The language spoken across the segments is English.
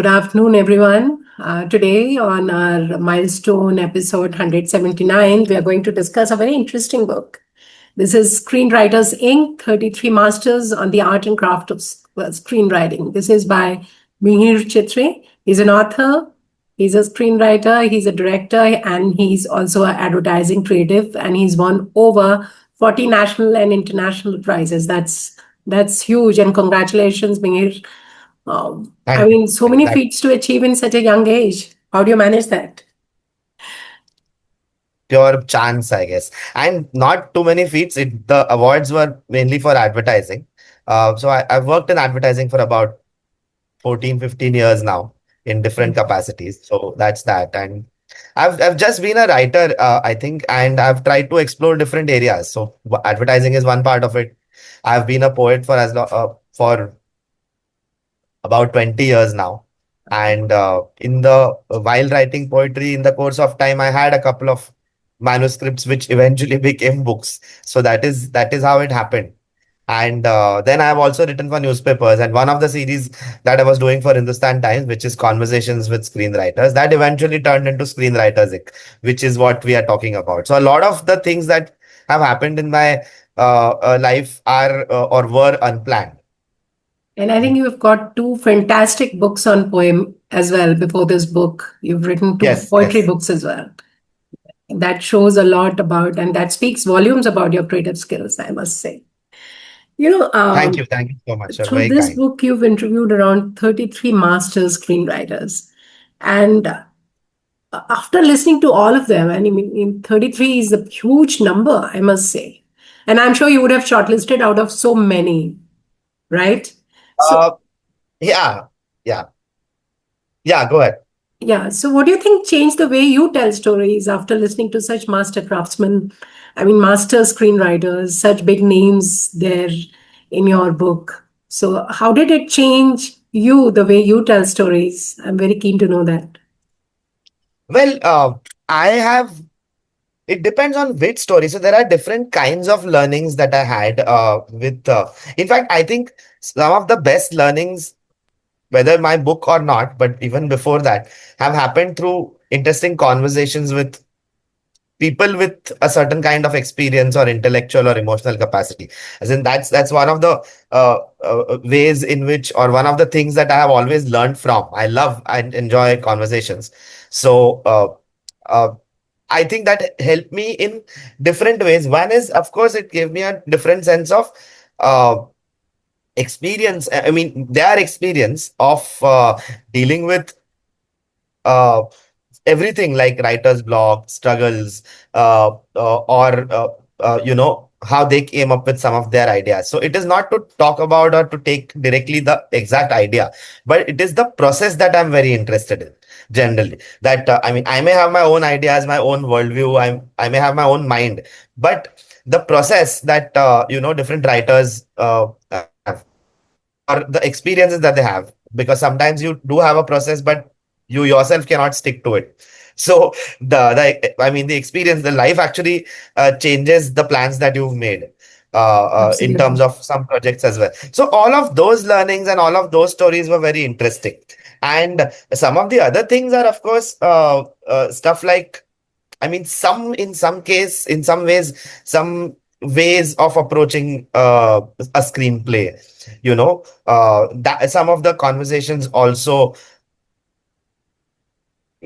Good afternoon, everyone. Today, on our milestone episode 179, we are going to discuss a very interesting book. This is Screenwriters Inc. 33 Masters on the Art and Craft of Screenwriting. This is by Mihir Chitre. He's an author, he's a screenwriter, he's a director, and he's also an advertising creative, and he's won over 40 national and international prizes. That's huge, and congratulations, Mihir. I Thank you. mean, so many That feats to achieve in such a young age. How do you manage that? pure chance, I guess. And not too many feats. The awards were mainly for advertising. I've worked in advertising for about 14, 15 years now in different capacities. So that's that. And I've just been a writer, I think, and I've tried to explore different areas. So advertising is one part of it. I've been a poet for for about 20 years now. And in the while writing poetry, in the course of time, I had a couple of manuscripts which eventually became books. So that is how it happened. And then I have also written for newspapers. And one of the series that I was doing for Hindustan Times, which is Conversations with Screenwriters, that eventually turned into Screenwriters Inc, which is what we are talking about. So a lot of the things that have happened in my life are or were unplanned. And I think you've got two fantastic books on poem as well before this book. You've written two Yes, poetry yes. books as well. That shows a lot about, and that speaks volumes about your creative skills, I must say. You know, Thank you. Thank you so much. You're through very this kind. book, you've interviewed around 33 master screenwriters. And after listening to all of them, and I mean, 33 is a huge number, I must say. And I'm sure you would have shortlisted out of so many, right? So, Uh, yeah, yeah, yeah. Go ahead. yeah. So, what do you think changed the way you tell stories after listening to such master craftsmen? I mean, master screenwriters, such big names there in your book. So, how did it change you, the way you tell stories? I'm very keen to know that. Well, I have. It depends on which story. So there are different kinds of learnings that I had with. In fact, I think some of the best learnings, whether my book or not, but even before that, have happened through interesting conversations with people with a certain kind of experience or intellectual or emotional capacity. As in, that's one of the ways in which, or one of the things that I have always learned from. I love and enjoy conversations. So uh, I think that helped me in different ways. One is, of course, it gave me a different sense of uh, experience. I mean, their experience of dealing with uh, everything like writer's block, struggles, or how they came up with some of their ideas. So it is not to talk about or to take directly the exact idea, but it is the process that I'm very interested in. Generally, that I mean, I may have my own ideas, my own worldview. I may have my own mind, but the process that different writers have, or the experiences that they have, because sometimes you do have a process but you yourself cannot stick to it. So the I mean, the experience, the life actually changes the plans that you've made in terms Absolutely. of some projects as well. So all of those learnings and all of those stories were very interesting. And some of the other things are, of course, stuff like, I mean, in some ways, some ways of approaching a screenplay. That some of the conversations also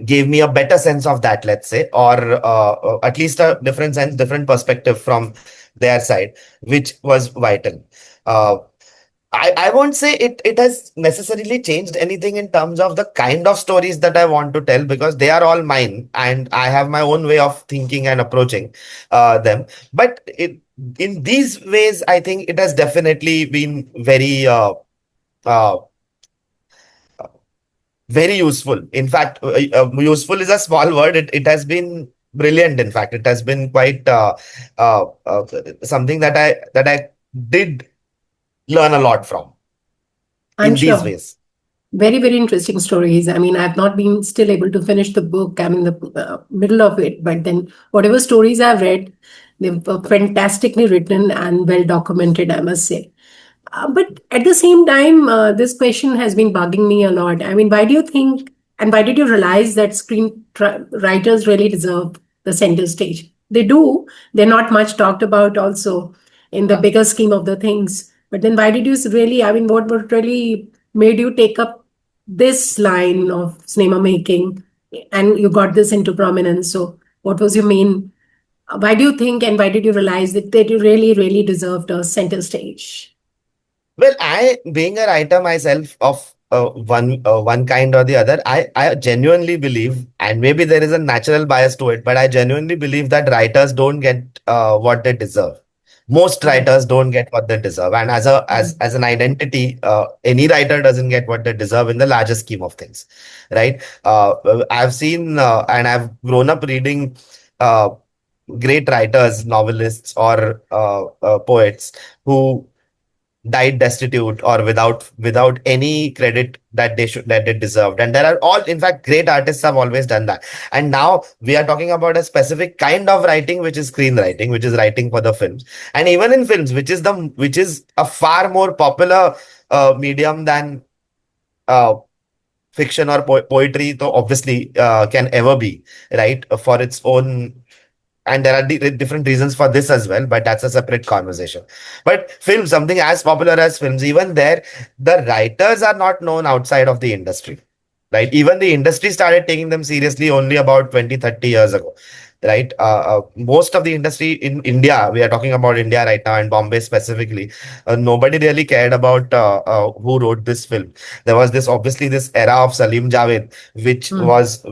gave me a better sense of that, let's say, or at least a different sense, different perspective from their side, which was vital. Uh, I won't say it has necessarily changed anything in terms of the kind of stories that I want to tell, because they are all mine and I have my own way of thinking and approaching them. But in these ways, I think it has definitely been uh, very useful. In fact, useful is a small word. It has been brilliant. In fact, it has been quite something that I did learn a lot from I'm in these sure. ways. Very, very interesting stories. I mean, I've not been still able to finish the book. I'm in the middle of it, but then whatever stories I've read, they've fantastically written and well documented, I must say. But at the same time, this question has been bugging me a lot. I mean, why do you think, and why did you realize that writers really deserve the center stage? They do. They're not much talked about also in the bigger scheme of the things. But then why did you really, I mean, what really made you take up this line of cinema making and you got this into prominence? So what was your main, why do you think and why did you realize that you really, really deserved a center stage? Well, I, being a writer myself of one kind or the other, I genuinely believe, and maybe there is a natural bias to it, but I genuinely believe that writers don't get what they deserve. Most Right. writers don't get what they deserve, and as an identity, any writer doesn't get what they deserve in the larger scheme of things, right? I've seen and I've grown up reading uh, great writers, novelists, or poets who died destitute or without any credit that they deserved, and there are all, in fact, great artists have always done that. And now we are talking about a specific kind of writing, which is screenwriting, which is writing for the films. And even in films, which is a far more popular medium than uh, fiction or poetry, though obviously can ever be, right, for its own. And there are different reasons for this as well, but that's a separate conversation. But film, something as popular as films, even there, the writers are not known outside of the industry, right? Even the industry started taking them seriously only about 20, 30 years ago, right? Most of the industry in India, we are talking about India right now and Bombay specifically, nobody really cared about who wrote this film. There was this, obviously, this era of Salim Javed, which Hmm. was,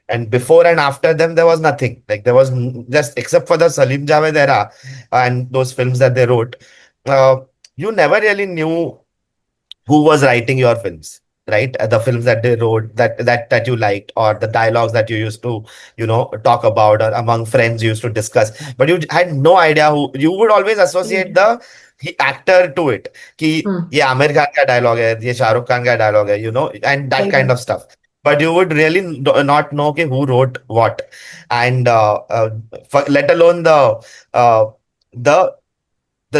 and before and after them, there was nothing. Like there was just, except for the Salim Javed era and those films that they wrote, uh, you never really knew who was writing your films, right? The films that they wrote, that you liked, or the dialogues that you used to, talk about, or among friends you used to discuss, but you had no idea who. You would always associate Yeah. the actor to it, कि Hmm. ये आमिर खान का dialogue है, ये शाहरुख खान का dialogue है, and that Right. kind of stuff. But you would really not know कि who wrote what, and let alone uh, the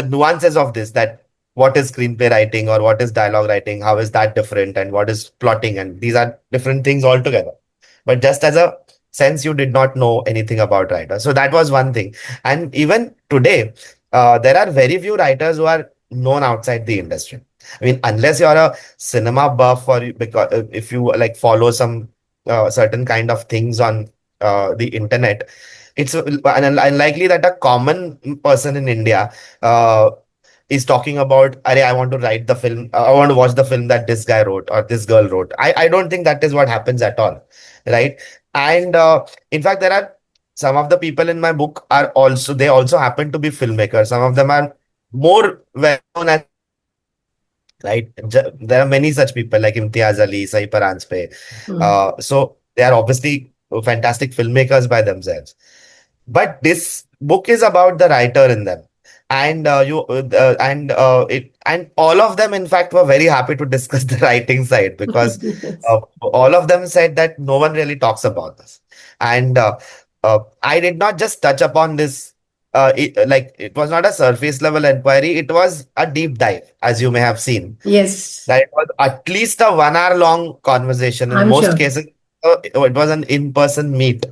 nuances of this, that what is screenplay writing or what is dialogue writing, how is that different, and what is plotting, and these are different things altogether. But just as a sense, you did not know anything about writers, so that was one thing. And even today, there are very few writers who are known outside the industry. I mean, unless you're a cinema buff, or because if you like follow some certain kind of things on the internet, it's unlikely that a common person in India uh, is talking about, Arey, I want to write the film, I want to watch the film that this guy wrote or this girl wrote. I don't think that is what happens at all, right? And in fact, there are some of the people in my book are also, they also happen to be filmmakers. Some of them are more well known as, right? There are many such people like Imtiaz Ali, Sahi Paranspe. Hmm. So they are obviously fantastic filmmakers by themselves, but this book is about the writer in them. And all of them, in fact, were very happy to discuss the writing side, because Yes. all of them said that no one really talks about this. And I did not just touch upon this, like it was not a surface level inquiry, it was a deep dive, as you may have seen, Yes. that it was at least a 1 hour long conversation. In I'm most sure. cases, it was an in-person meet,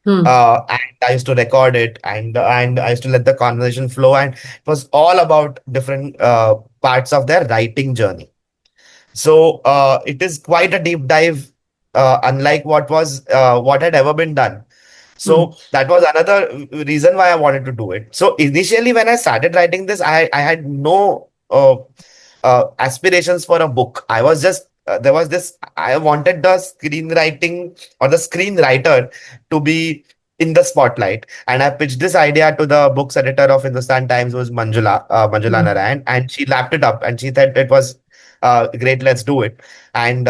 Hmm. and I used to record it, and I used to let the conversation flow, and it was all about different parts of their writing journey. So it is quite a deep dive, unlike what had ever been done. Hmm. So that was another reason why I wanted to do it. So initially, when I started writing this, I had no aspirations for a book. I was just there was this. I wanted the screenwriting or the screenwriter to be in the spotlight, and I pitched this idea to the books editor of Hindustan Times, who was Manjula Hmm. Narayan, and she lapped it up, and she said it was great, let's do it. And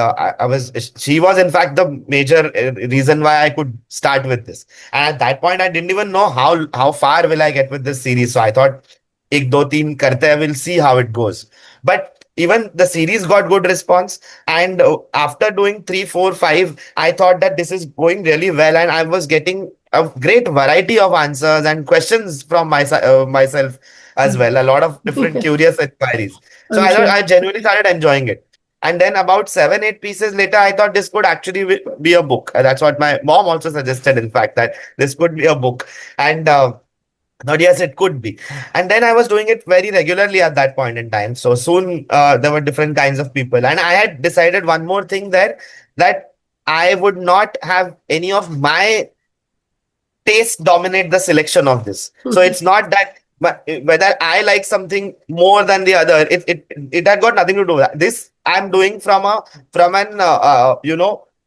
she was in fact the major reason why I could start with this. And at that point, I didn't even know how far will I get with this series. So I thought, ek do teen karte hai, we'll see how it goes. But even the series got good response, and after doing 3, 4, 5, I thought that this is going really well, and I was getting a great variety of answers and questions from myself, as well, a lot of different curious inquiries. So I'm I sure. genuinely started enjoying it. And then about 7, 8 pieces later, I thought this could actually be a book. That's what my mom also suggested, in fact, that this could be a book. And thought, yes, it could be. And then I was doing it very regularly at that point in time. So soon there were different kinds of people. And I had decided one more thing there, that I would not have any of my taste dominate the selection of this. So it's not that whether I like something more than the other. It had got nothing to do with that. This I'm doing from an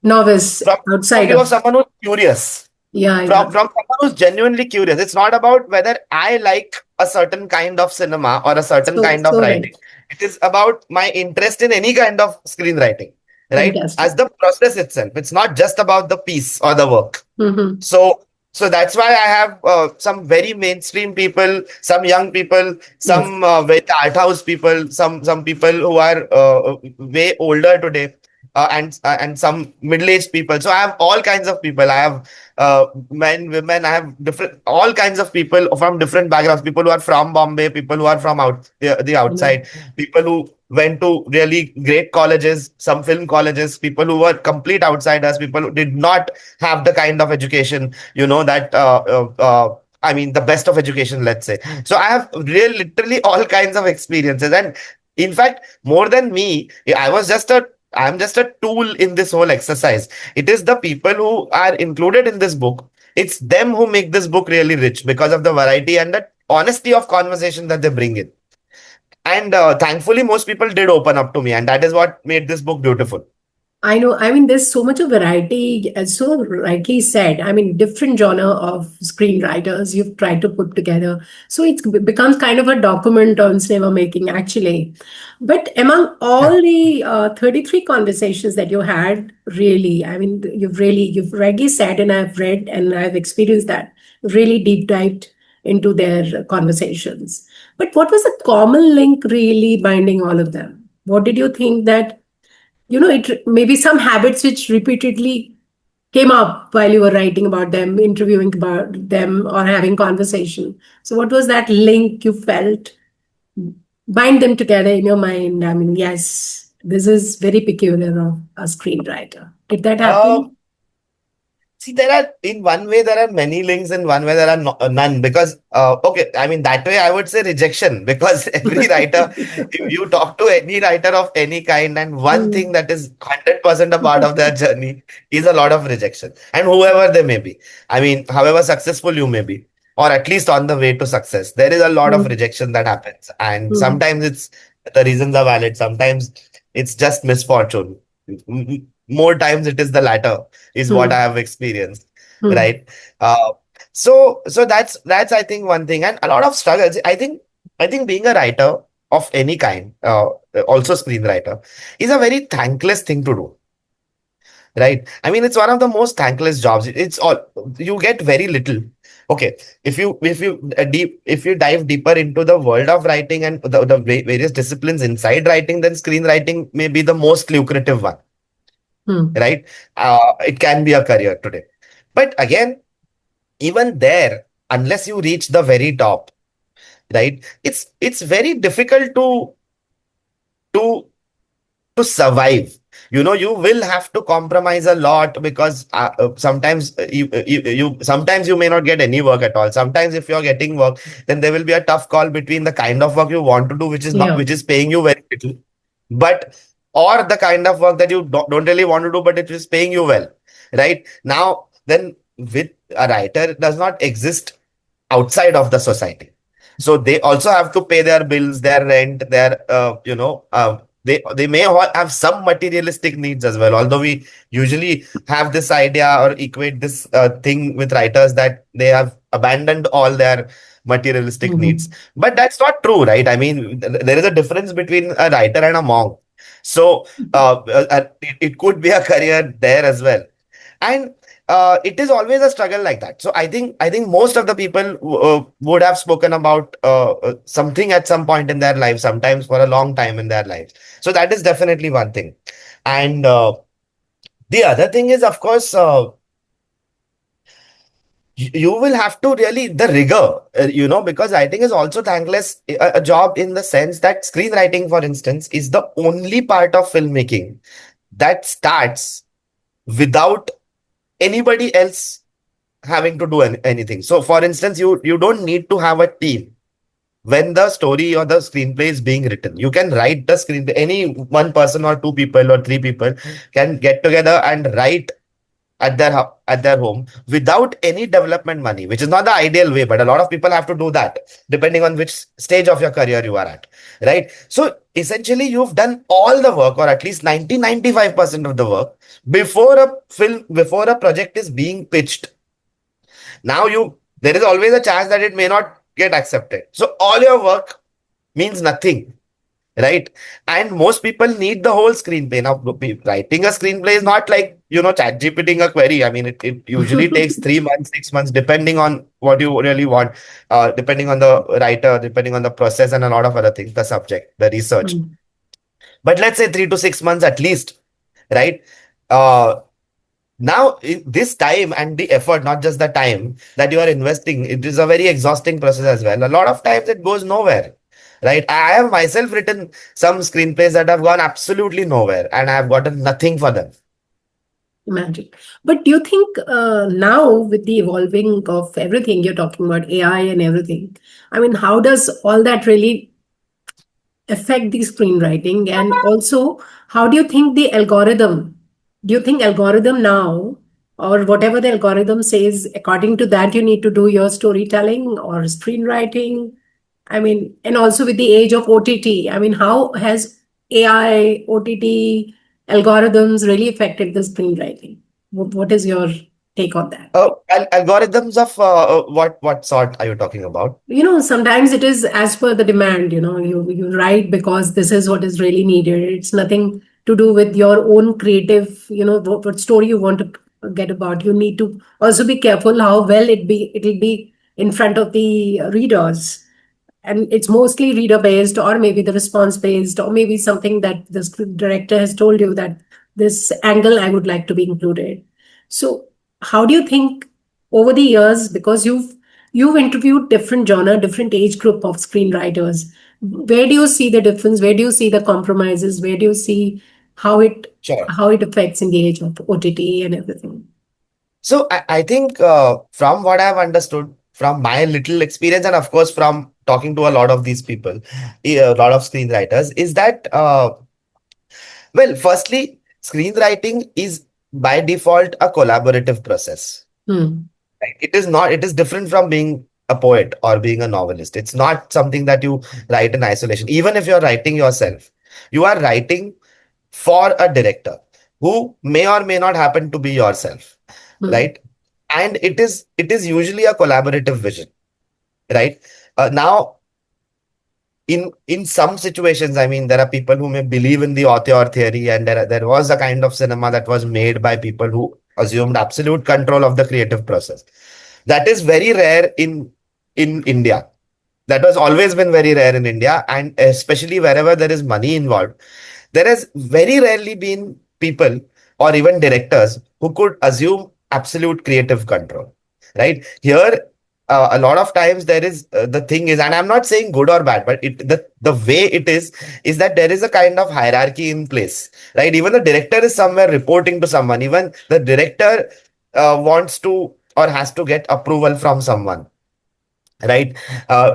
Novice, from the point of view outsider. of someone who's curious, Yeah, yeah. from someone who's genuinely curious. It's not about whether I like a certain kind of cinema or a certain So, kind of so right. writing. It is about my interest in any kind of screenwriting, right? Fantastic. As the process itself. It's not just about the piece or the work. Mm-hmm. So, so that's why I have some very mainstream people, some young people, Yes. some very art house people, some people who are way older today, and some middle-aged people. So I have all kinds of people. I have men, women. I have different all kinds of people from different backgrounds. People who are from Bombay, people who are from the I know. outside, people who went to really great colleges, some film colleges, people who were complete outsiders, people who did not have the kind of education, that I mean, the best of education, let's say. So I have literally all kinds of experiences. And in fact, more than me, I'm just a tool in this whole exercise. It is the people who are included in this book. It's them who make this book really rich because of the variety and the honesty of conversation that they bring in. And thankfully, most people did open up to me, and that is what made this book beautiful. I know. I mean, there's so much of variety, as so rightly said. I mean, different genre of screenwriters you've tried to put together. So it becomes kind of a document on cinema making, actually. But among all the 33 conversations that you had, really, I mean, you've rightly said, and I've read and I've experienced that, really deep dived into their conversations. But what was the common link really binding all of them? What did you think that? It maybe some habits which repeatedly came up while you were writing about them, interviewing about them, or having conversation. So, what was that link you felt bind them together in your mind? I mean, yes, this is very peculiar of a screenwriter. Did that Um, happen? See, in one way, there are many links, in one way, there are none. Because, okay, I mean, that way I would say rejection. Because every writer, if you talk to any writer of any kind, and one thing Hmm. that is 100% a part of their journey is a lot of rejection. And whoever they may be, I mean, however successful you may be, or at least on the way to success, there is a lot of Hmm. rejection that happens. And Hmm. sometimes the reasons are valid, sometimes it's just misfortune. More times it is the latter, is what I Hmm. have experienced, Hmm. right? Uh, so that's I think one thing, and a lot of struggles. I think being a writer of any kind, also screenwriter, is a very thankless thing to do, right? I mean, it's one of the most thankless jobs. It's all you get very little. Okay, if you dive deeper into the world of writing and the various disciplines inside writing, then screenwriting may be the most lucrative one, Hmm. right? It can be a career today. But again, even there, unless you reach the very top, right, it's very difficult to to survive. You will have to compromise a lot, because sometimes sometimes you may not get any work at all. Sometimes if you're getting work, then there will be a tough call between the kind of work you want to do, which is not, Yeah. which is paying you very little, but or the kind of work that you don't really want to do, but it is paying you well, right? Now then, with a writer, it does not exist outside of the society. So they also have to pay their bills, their rent, their they may have some materialistic needs as well. Although we usually have this idea or equate this thing with writers, that they have abandoned all their materialistic needs, Hmm. but that's not true, right? I mean, there is a difference between a writer and a monk. So it could be a career there as well. And it is always a struggle like that. So I think most of the people would have spoken about something at some point in their life, sometimes for a long time in their lives. So that is definitely one thing. And the other thing is, of course, you will have to really the rigor, because writing is also thankless a job in the sense that screenwriting, for instance, is the only part of filmmaking that starts without anybody else having to do anything. So, for instance, you don't need to have a team when the story or the screenplay is being written. You can write the screenplay. Any one person or two people or three people can get together and write at their home without any development money, which is not the ideal way, but a lot of people have to do that depending on which stage of your career you are at, right? So essentially you've done all the work, or at least 90-95% of the work before a project is being pitched. Now there is always a chance that it may not get accepted, so all your work means nothing, right? And most people need the whole screenplay. Now, writing a screenplay is not like, chat GPTing a query. I mean, it usually takes 3 months, 6 months, depending on what you really want, depending on the writer, depending on the process, and a lot of other things, the subject, the research. Hmm. But let's say 3 to 6 months at least, right? Uh, Now, this time and the effort, not just the time that you are investing, it is a very exhausting process as well. A lot of times it goes nowhere, right? I have myself written some screenplays that have gone absolutely nowhere and I have gotten nothing for them. Imagine. But do you think now, with the evolving of everything, you're talking about AI and everything, I mean, how does all that really affect the screenwriting? And also, how do you think the algorithm, do you think algorithm now, or whatever the algorithm says, according to that, you need to do your storytelling or screenwriting? I mean, and also with the age of OTT, I mean, how has AI, OTT algorithms really affected the screenwriting? What is your take on that? Algorithms of what sort are you talking about? Sometimes it is as per the demand. You write because this is what is really needed. It's nothing to do with your own creative, what story you want to get about. You need to also be careful how well it'll be in front of the readers. And it's mostly reader based, or maybe the response based, or maybe something that the script director has told you that this angle I would like to be included. So how do you think over the years, because you've interviewed different genre, different age group of screenwriters, where do you see the difference, where do you see the compromises, where do you see how it Sure. how it affects in the age of OTT and everything? So I think from what I've understood from my little experience, and of course from talking to a lot of these people, a lot of screenwriters, is that well, firstly, screenwriting is by default a collaborative process. Hmm. Right? It is not, it is different from being a poet or being a novelist. It's not something that you write in isolation. Even if you're writing yourself, you are writing for a director who may or may not happen to be yourself, Hmm. right? And it is usually a collaborative vision, right? Now, in some situations, I mean, there are people who may believe in the auteur theory, and there was a kind of cinema that was made by people who assumed absolute control of the creative process. That is very rare in India. That has always been very rare in India, and especially wherever there is money involved, there has very rarely been people or even directors who could assume absolute creative control. Right here, a lot of times there is the thing is, and I'm not saying good or bad, but the way it is that there is a kind of hierarchy in place. Right, even the director is somewhere reporting to someone. Even the director wants to or has to get approval from someone, right?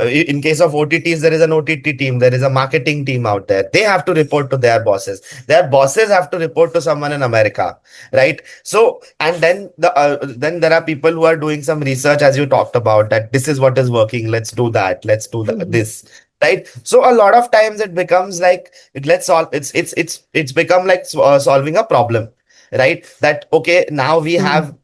In case of OTTs, there is an OTT team, there is a marketing team out there. They have to report to their bosses. Their bosses have to report to someone in America, right? So, and then there are people who are doing some research, as you talked about, that this is what is working. Let's do that. Let's do Hmm. this. Right, so a lot of times it becomes like let's solve. It's become like solving a problem, right? That okay, now Hmm. we have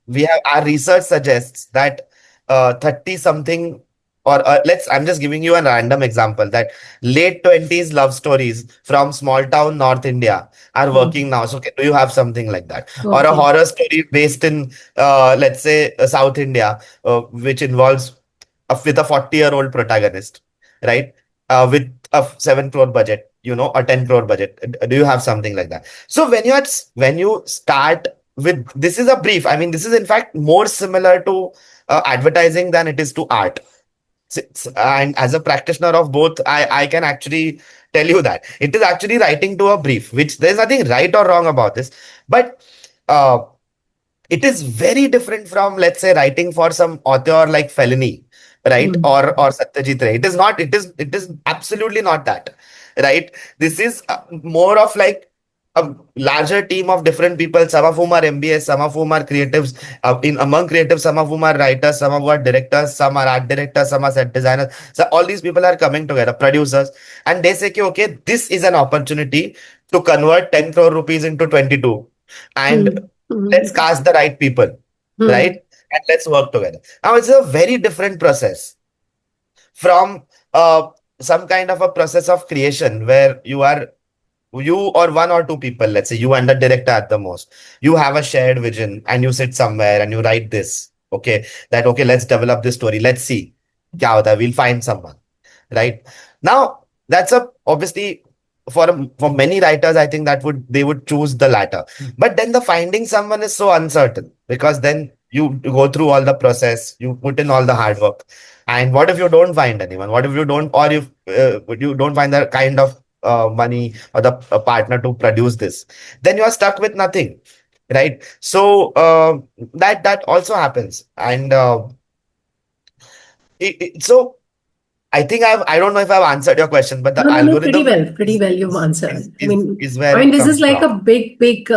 our research suggests that 30 something, or I'm just giving you a random example, that late 20s love stories from small town North India are Hmm. working now. So do you have something like that, or a Okay. horror story based in let's say South India, which involves with a 40-year-old protagonist, right? With a 7 crore budget, a 10 crore budget. Do you have something like that? So when you start with this is a brief. I mean, this is in fact more similar to advertising than it is to art. And as a practitioner of both, I can actually tell you that it is actually writing to a brief, which there's nothing right or wrong about this, but uh, it is very different from, let's say, writing for some author like Felony, right? Mm, Or Satyajit Ray. It is not, it is absolutely not that, right? This is more of like a larger team of different people, some of whom are MBAs, some of whom are creatives. In among creatives, some of whom are writers, some of whom are directors, some are art directors, some are set designers. So all these people are coming together, producers, and they say, okay, this is an opportunity to convert 10 crore rupees into 22. And mm, let's mm, cast the right people, mm, right? And let's work together. Now, it's a very different process from some kind of a process of creation where you or one or two people, let's say you and the director at the most, you have a shared vision and you sit somewhere and you write this, okay, that, okay, let's develop this story. Let's see. Kya hota hai? We'll find someone, right? Now, that's a obviously for many writers, I think that they would choose the latter. But then the finding someone is so uncertain because then you go through all the process, you put in all the hard work, and what if you don't find anyone? What if you don't, or if you don't find the kind of money or the partner to produce this? Then you are stuck with nothing, right? So that also happens, and so I don't know if I've answered your question, but the No, no, no, algorithm pretty well you've is is answered. is, is where I mean, it this is comes like from. a big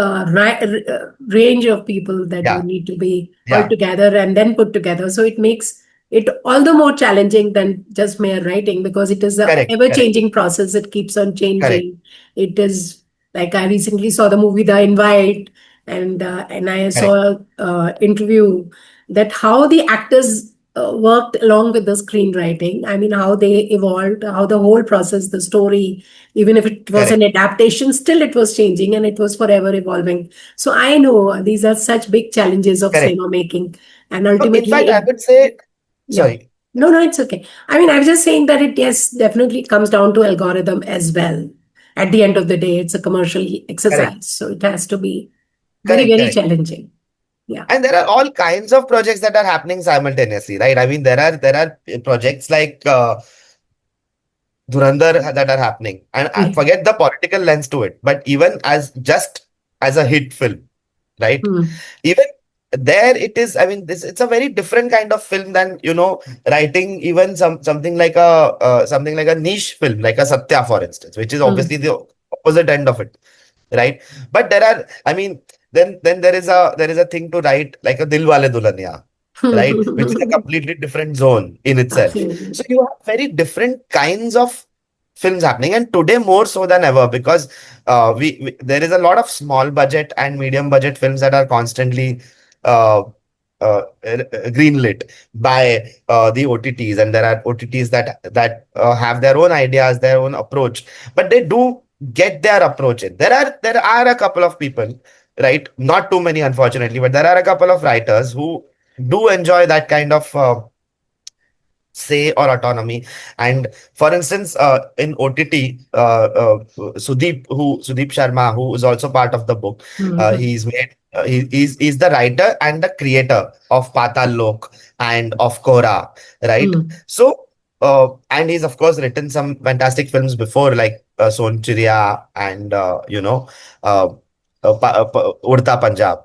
range of people that you Yeah, need to be all yeah, together and then put together. So it makes it all the more challenging than just mere writing because it is a correct, correct, ever-changing process. It keeps on correct, changing. It is like I recently saw the movie The Invite, and I correct, saw interview that how the actors worked along with the screenwriting. I mean, how they evolved, how the whole process, the story, even if it was an correct, adaptation, still it was changing and it was forever evolving. So I know these are such big challenges of correct. cinema making, and So in ultimately, fact, I would say, yeah. sorry, No, no, it's okay. I mean, I was just saying that it, yes, definitely comes down to algorithm as well. At the end of the day, it's a commercial correct, exercise, so it has to be correct, very correct. challenging. Yeah. And there are all kinds of projects that are happening simultaneously, right? I mean, there are projects like Dhurandhar that are happening, and I Yeah. forget the political lens to it, but even as just as a hit film, right? Hmm. Even there it is, I mean, this it's a very different kind of film than, writing even something like a niche film like a Satya, for instance, which is obviously Hmm. the opposite end of it, right? But there are, I mean, then there is a thing to write like a Dil Wale Dulhania, right, which is a completely different zone in itself. Absolutely. So you have very different kinds of films happening, and today more so than ever, because there is a lot of small budget and medium budget films that are constantly uh, greenlit by the OTTs, and there are OTTs that have their own ideas, their own approach, but they do get their approach in. There are a couple of people, right? Not too many, unfortunately, but there are a couple of writers who do enjoy that kind of say or autonomy. And for instance, in OTT, Sudeep Sharma, who is also part of the book, Hmm. he's the writer and the creator of Patal Lok and of Kora, right? Hmm. So and he's of course written some fantastic films before, like Son Chiriya and uh, Udta Punjab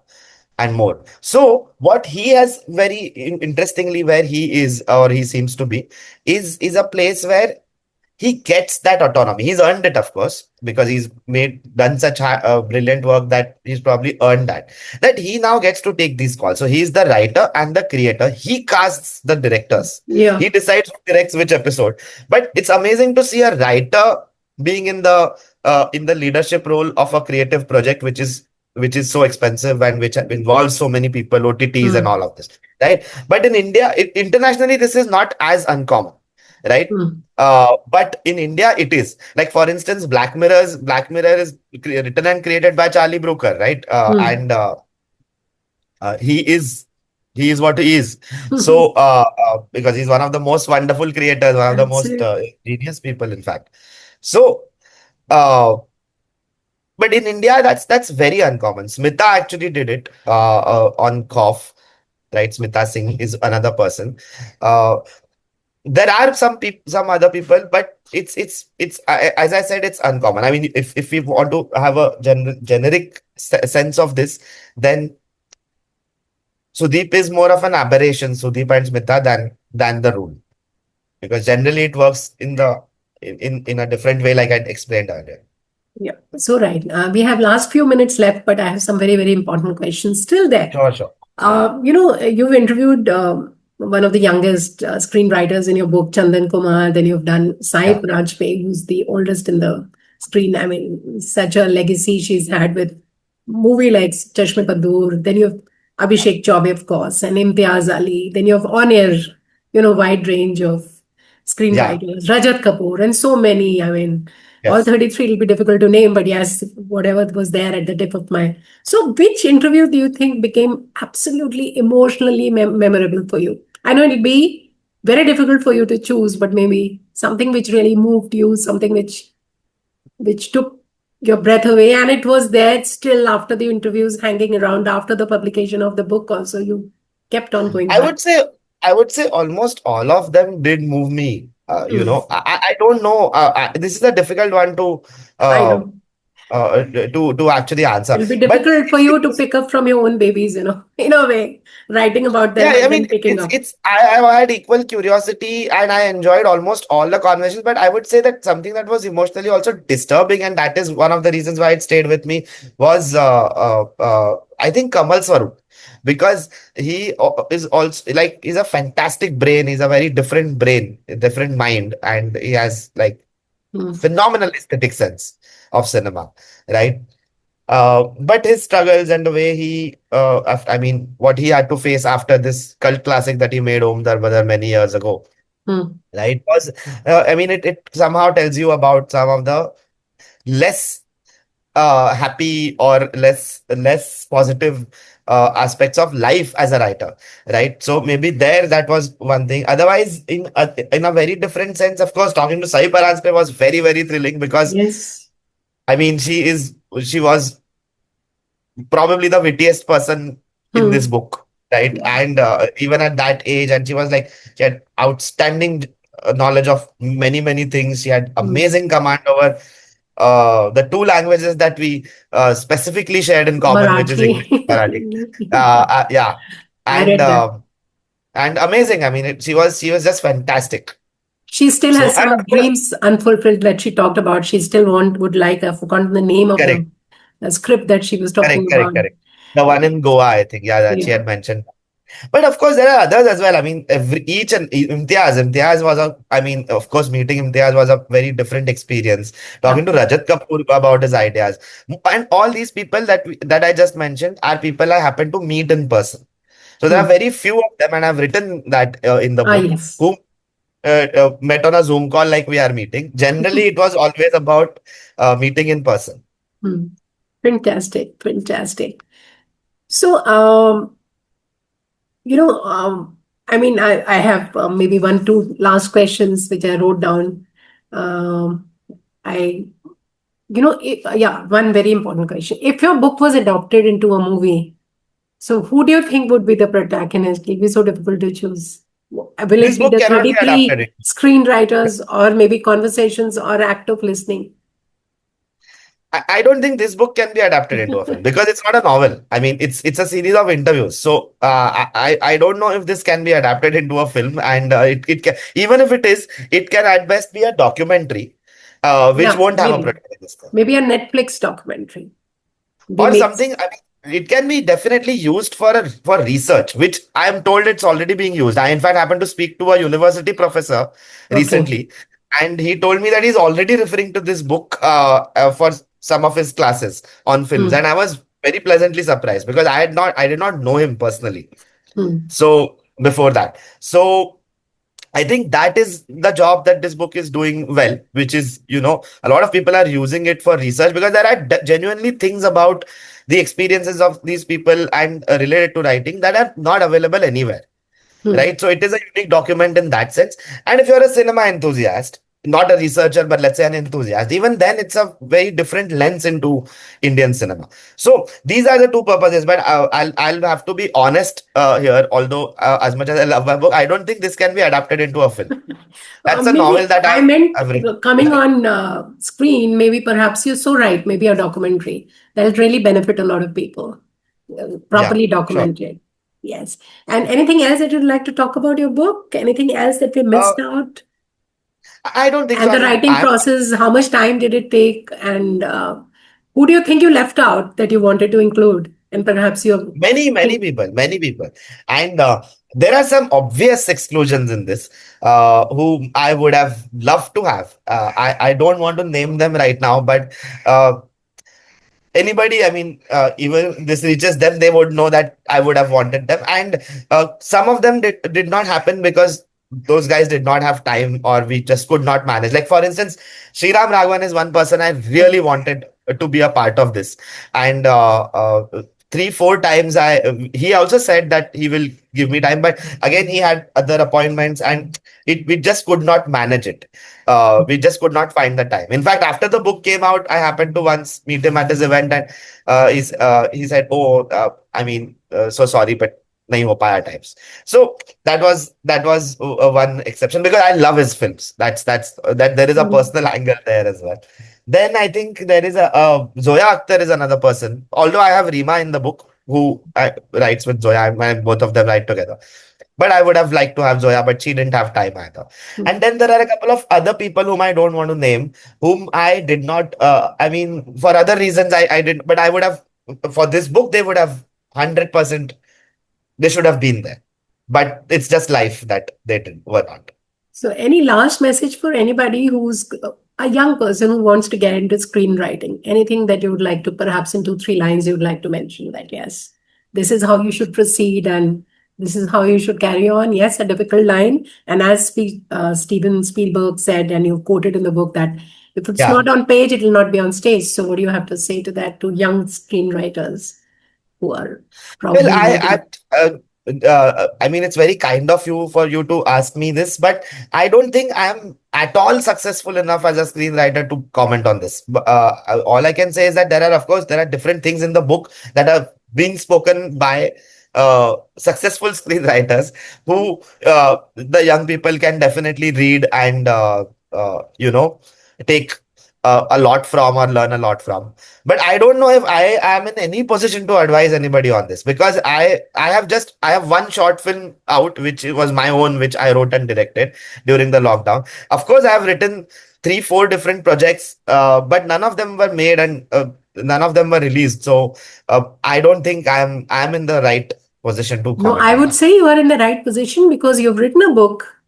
and more. So what he has very interestingly, where he is or he seems to be, is a place where he gets that autonomy. He's earned it, of course, because he's done such brilliant work that he's probably earned that he now gets to take these calls. So he's the writer and the creator. He casts the directors. Yeah. He decides who directs which episode. But it's amazing to see a writer being in the leadership role of a creative project, which is so expensive and which involves so many people, OTTs and Hmm. all of this, right? But in India, internationally, this is not as uncommon, right? Hmm. But in India, it is. Like, for instance, Black Mirror is written and created by Charlie Brooker, right? Hmm. And he is what he is. So, because he's one of the most wonderful creators, one of the most Absolutely. genius people, in fact. So, uh, But in India, that's very uncommon. Smita actually did it on Cough, right? Smita Singh is another person. Uh, there are some other people, but as I said, it's uncommon. I mean, if we want to have a generic sense of this, then Sudeep is more of an aberration, Sudeep and Smita, than the rule, because generally it works in a different way, like I explained earlier. Yeah, so right. We have last few minutes left, but I have some very, very important questions still there. Sure, sure. You've interviewed one of the youngest screenwriters in your book, Chandan Kumar. Then you've done Sai Yeah, Rajpe, who's the oldest in the screen. I mean, such a legacy she's had with movie like Chashme Padur. Then you have Abhishek Chaubey, of course, and Imtiaz Ali. Then you have on air, wide range of yeah, screenwriters, Rajat Kapoor, and so many. I mean, all yes. 33 will be difficult to name, but yes, whatever was there at the tip of my. So, which interview do you think became absolutely emotionally memorable for you? I know it'll be very difficult for you to choose, but maybe something which really moved you, something which took your breath away, and it was there still after the interviews, hanging around after the publication of the book. Also, you kept on going I back. would say I would say almost all of them did move me. Hmm. I don't know. This is a difficult one I uh, know to actually answer. it'll be But difficult for you to pick up from your own babies, in a way, writing about them yeah, I and mean, then picking up. I had equal curiosity and I enjoyed almost all the conversations. But I would say that something that was emotionally also disturbing, and that is one of the reasons why it stayed with me, was I think Kamal Swarup, because he is also like, he's a fantastic brain. He's a very different brain, a different mind, and he has like Hmm. phenomenal aesthetic sense of cinema, right? But his struggles and the way I mean, what he had to face after this cult classic that he made, Om Darbadar, many years ago, Hmm. right? Was, I mean, it somehow tells you about some of the less happy or less positive aspects of life as a writer, right? So maybe there that was one thing. Otherwise, in a very different sense, of course, talking to Sai Paranspe was very, very thrilling, because Yes. I mean, she was probably the wittiest person in this Hmm. book, right? And even at that age, and she had outstanding knowledge of many, many things. She had Hmm. amazing command over the two languages that we specifically shared in common, which is Marathi. English and Marathi. Yeah, I and read that. amazing. I mean, she was just fantastic. She still So, has and some of course, dreams unfulfilled that she talked about. She still would like, I've forgotten the name of correct, the script that she was talking correct, correct, about. correct. The one in Goa, I think, yeah, that she Yeah. had mentioned. But of course, there are others as well. I mean, each and Imtiaz was I mean, of course, meeting Imtiaz was a very different experience. Talking to Absolutely. Rajat Kapoor about his ideas, and all these people that I just mentioned are people I happen to meet in person. So there are Hmm. very few of them, and I've written that in the Ah, book, yes. who met on a Zoom call like we are meeting. Generally, it was always about meeting in person. Hmm. Fantastic. Fantastic. So, I mean, I have maybe one, two last questions which I wrote down. Um, I, yeah, one very important question. If your book was adapted into a movie, so who do you think would be the protagonist? It'll be so difficult to choose. Will This it be book the cannot be adapted. 33 screenwriters or maybe conversations or act of listening? I don't think this book can be adapted into a film because it's not a novel. I mean, it's a series of interviews. So I don't know if this can be adapted into a film, and it can, even if it is, it can at best be a documentary, which Yeah, won't have a maybe. protagonist Maybe a Netflix documentary. They or make. something. I mean, it can be definitely used for research, which I am told it's already being used. I in fact happened to speak to a university professor Okay. recently, and he told me that he's already referring to this book for some of his classes on films, Hmm. and I was very pleasantly surprised because I did not know him personally. Hmm. So before that, so I think that is the job that this book is doing well, which is, a lot of people are using it for research because there are genuinely things about the experiences of these people and related to writing that are not available anywhere, Hmm. right? So it is a unique document in that sense. And if you're a cinema enthusiast, not a researcher, but let's say an enthusiast, even then it's a very different lens into Indian cinema. So these are the two purposes. But I'll have to be honest here. Although as much as I love my book, I don't think this can be adapted into a film. That's a novel Maybe that I meant I've written. coming on screen, maybe perhaps you're so right, maybe a documentary that'll really benefit a lot of people, Yeah, properly sure. documented. Yes. And anything else that you'd like to talk about your book? Anything else that we Uh, missed out? I don't think so. And I the mean, writing process, how much time did it take? And who do you think you left out that you wanted to include? And perhaps you're many think, people, many people, and there are some obvious exclusions in this, whom I would have loved to have. I don't want to name them right now, but uh, anybody, I mean, even this reaches them, they would know that I would have wanted them. And some of them did not happen because those guys did not have time, or we just could not manage. Like, for instance, Sriram Raghavan is one person I really wanted to be a part of this. And 3 4 times he also said that he will give me time, but again he had other appointments, and we just could not manage it. We just could not find the time. In fact, after the book came out, I happened to once meet him at his event, and he said, "Oh, I mean, so sorry, but nahi ho paya times." So that was one exception, because I love his films. That there is a mm, personal angle there as well. Then I think there is a Zoya Akhtar is another person. Although I have Rima in the book, who writes with Zoya, and both of them write together. But I would have liked to have Zoya, but she didn't have time either. And then there are a couple of other people whom I don't want to name, whom I did not, I mean, for other reasons, I didn't, but I would have, for this book, they would have 100%, they should have been there. But it's just life that they were not. so, any last message for anybody who's a young person who wants to get into screenwriting? Anything that you would like to, perhaps in 2 3 lines, you would like to mention that, yes, this is how you should proceed and this is how you should carry on. Yes, a difficult line. And as Steven Spielberg said, and you quoted in the book, that if it's Yeah. not on page, it will not be on stage. So, what do you have to say to that, to young screenwriters who are Well, probably writing? I mean, it's very kind of you for you to ask me this, but I don't think I'm at all successful enough as a screenwriter to comment on this. All I can say is that of course, there are different things in the book that are being spoken by successful screenwriters, who the young people can definitely read and take a lot from, or learn a lot from. But I don't know if I am in any position to advise anybody on this, because I have one short film out, which was my own, which I wrote and directed during the lockdown. Of course, I have written 3 4 different projects, but none of them were made, and none of them were released. So I don't think I'm in the right position to No, comment I on would that. say you are in the right position because you've written a book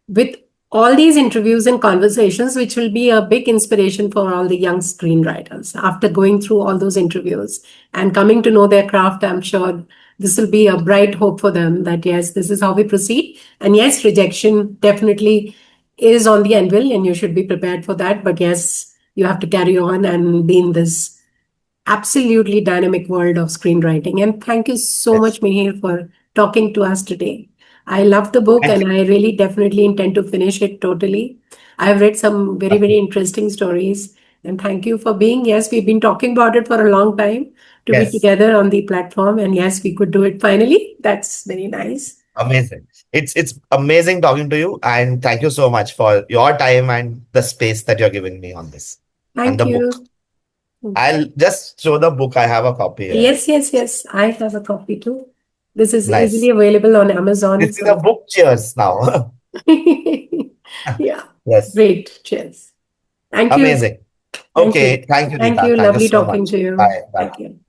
with all these interviews and conversations, which will be a big inspiration for all the young screenwriters. After going through all those interviews and coming to know their craft, I'm sure this will be a bright hope for them that, yes, this is how we proceed. And yes, rejection definitely is on the anvil, and you should be prepared for that. But yes, you have to carry on and be in this absolutely dynamic world of screenwriting. And thank you so Yes. much, Mihir, for talking to us today. I love the book Thank and you. I really definitely intend to finish it totally. I've read some very, very Okay. interesting stories. And thank you for being. Yes, we've been talking about it for a long time to be Yes. together on the platform. And yes, we could do it finally. That's very nice. Amazing. It's amazing talking to you, and thank you so much for your time and the space that you're giving me on this, and Thank the book. you. I'll just show the book. I have a copy here. Yes, yes, yes. I have a copy too. This is easily Nice. available on Amazon. This is a So, book cheers now. yeah, Yes. great. Cheers. Thank you. Amazing. Thank you. Okay. Thank you, Thank Rita. you. Thank you Lovely so talking much. to you. Bye. Bye. Thank you.